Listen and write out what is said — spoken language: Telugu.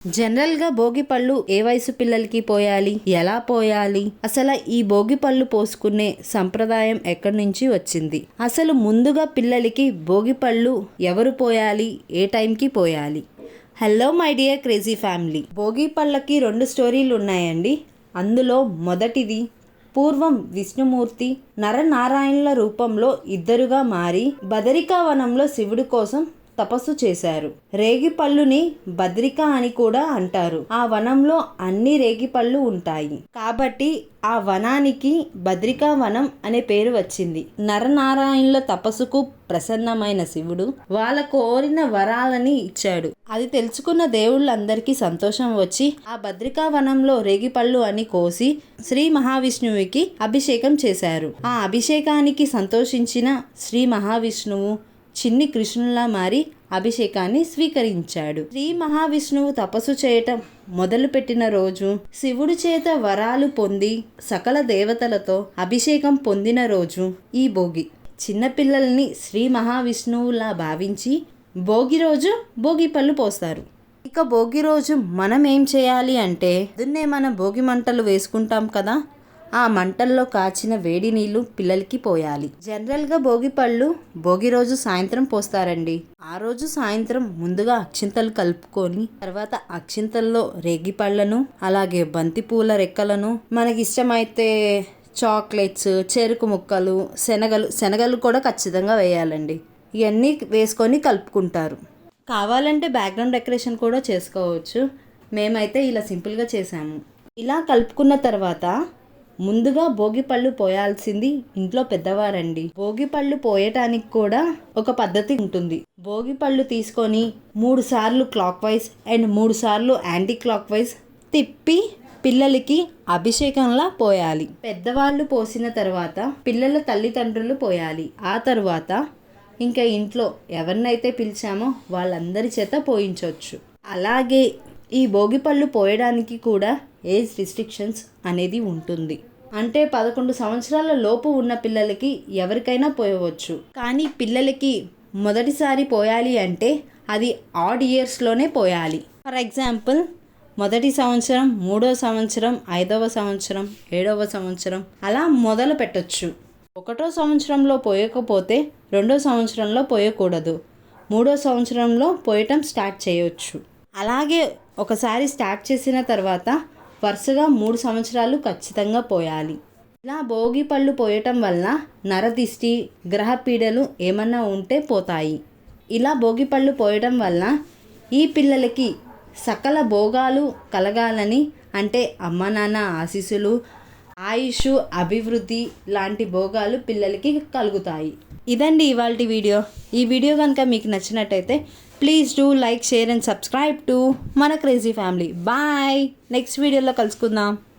జనరల్గా భోగి పళ్ళు ఏ వయసు పిల్లలకి పోయాలి, ఎలా పోయాలి, అసలు ఈ భోగి పళ్ళు పోసుకునే సంప్రదాయం ఎక్కడి నుంచి వచ్చింది, అసలు ముందుగా పిల్లలకి భోగి పళ్ళు ఎవరు పోయాలి, ఏ టైంకి పోయాలి. Hello my dear crazy family. Bhogi పళ్ళకి 2 స్టోరీలు ఉన్నాయండి. అందులో మొదటిది, పూర్వం విష్ణుమూర్తి నరనారాయణుల రూపంలో ఇద్దరుగా మారి బదరికావనంలో శివుడి కోసం తపస్సు చేశారు. రేగిపళ్ళుని బద్రిక అని కూడా అంటారు. ఆ వనంలో అన్ని రేగిపళ్ళు ఉంటాయి కాబట్టి ఆ వనానికి బద్రికా వనం అనే పేరు వచ్చింది. నరనారాయణుల తపస్సుకు ప్రసన్నమైన శివుడు వాళ్ళ కోరిన వరాలని ఇచ్చాడు. అది తెలుసుకున్న దేవుళ్ళందరికీ సంతోషం వచ్చి ఆ బద్రికా వనంలో రేగిపళ్ళు అని కోసి శ్రీ మహావిష్ణువుకి అభిషేకం చేశారు. ఆ అభిషేకానికి సంతోషించిన శ్రీ మహావిష్ణువు చిన్ని కృష్ణులా మారి అభిషేకాన్ని స్వీకరించాడు. శ్రీ మహావిష్ణువు తపస్సు చేయటం మొదలుపెట్టిన రోజు, శివుడి చేత వరాలు పొంది సకల దేవతలతో అభిషేకం పొందిన రోజు ఈ భోగి. చిన్నపిల్లల్ని శ్రీ మహావిష్ణువులా భావించి భోగి రోజు భోగి పళ్ళు పోస్తారు. ఇక భోగి రోజు మనం ఏం చేయాలి అంటే, పొద్దున్నే మనం భోగి మంటలు వేసుకుంటాం కదా, ఆ మంటల్లో కాచిన వేడి నీళ్లు పిల్లలకి పోయాలి. జనరల్గా భోగి పళ్ళు భోగి రోజు సాయంత్రం పోస్తారండి. ఆ రోజు సాయంత్రం ముందుగా అక్షింతలు కలుపుకొని తర్వాత అక్షింతల్లో రేగి పళ్ళను అలాగే బంతి పూల రెక్కలను, మనకి ఇష్టమైతే చాక్లెట్స్, చెరుకు ముక్కలు, శనగలు కూడా ఖచ్చితంగా వేయాలండి. ఇవన్నీ వేసుకొని కలుపుకుంటారు. కావాలంటే బ్యాక్గ్రౌండ్ డెకరేషన్ కూడా చేసుకోవచ్చు. మేమైతే ఇలా సింపుల్గా చేసాము. ఇలా కలుపుకున్న తర్వాత ముందుగా భోగి పళ్ళు పోయాల్సింది ఇంట్లో పెద్దవారండి. భోగి పళ్ళు పోయటానికి కూడా ఒక పద్ధతి ఉంటుంది. భోగి పళ్ళు తీసుకొని 3 సార్లు క్లాక్ వైజ్ అండ్ 3 సార్లు యాంటీ క్లాక్ వైజ్ తిప్పి పిల్లలకి అభిషేకంలా పోయాలి. పెద్దవాళ్ళు పోసిన తర్వాత పిల్లల తల్లిదండ్రులు పోయాలి. ఆ తర్వాత ఇంకా ఇంట్లో ఎవరినైతే పిలిచామో వాళ్ళందరి చేత పోయించవచ్చు. అలాగే ఈ భోగి పళ్ళు పోయడానికి కూడా ఏజ్ రిస్ట్రిక్షన్స్ అనేది ఉంటుంది. అంటే 11 సంవత్సరాల లోపు ఉన్న పిల్లలకి ఎవరికైనా పోయవచ్చు. కానీ పిల్లలకి మొదటిసారి పోయాలి అంటే అది ఆడ్ ఇయర్స్లోనే పోయాలి. ఫర్ ఎగ్జాంపుల్, మొదటి సంవత్సరం, 3వ సంవత్సరం, 5వ సంవత్సరం, 7వ సంవత్సరం అలా మొదలు పెట్టచ్చు. 1వ సంవత్సరంలో పోయకపోతే 2వ సంవత్సరంలో పోయకూడదు. 3వ సంవత్సరంలో పోయటం స్టార్ట్ చేయవచ్చు. అలాగే ఒకసారి స్టార్ట్ చేసిన తర్వాత వరుసగా 3 సంవత్సరాలు ఖచ్చితంగా పోయాలి. ఇలా భోగి పళ్ళు పోయటం వల్ల నరదిష్టి, గ్రహ పీడలు ఏమన్నా ఉంటే పోతాయి. ఇలా భోగి పళ్ళు పోయటం వల్ల ఈ పిల్లలకి సకల భోగాలు కలగాలని, అంటే అమ్మ నాన్న ఆశీస్సులు, ఆయుష్, అభివృద్ధి లాంటి భోగాలు పిల్లలకి కలుగుతాయి. ఇదండి ఇవాల్టి వీడియో. ఈ వీడియో కనుక మీకు నచ్చినట్టయితే please do like, share and subscribe to మన క్రేజీ ఫ్యామిలీ. బాయ్. నెక్స్ట్ వీడియోలో కలుసుకుందాం.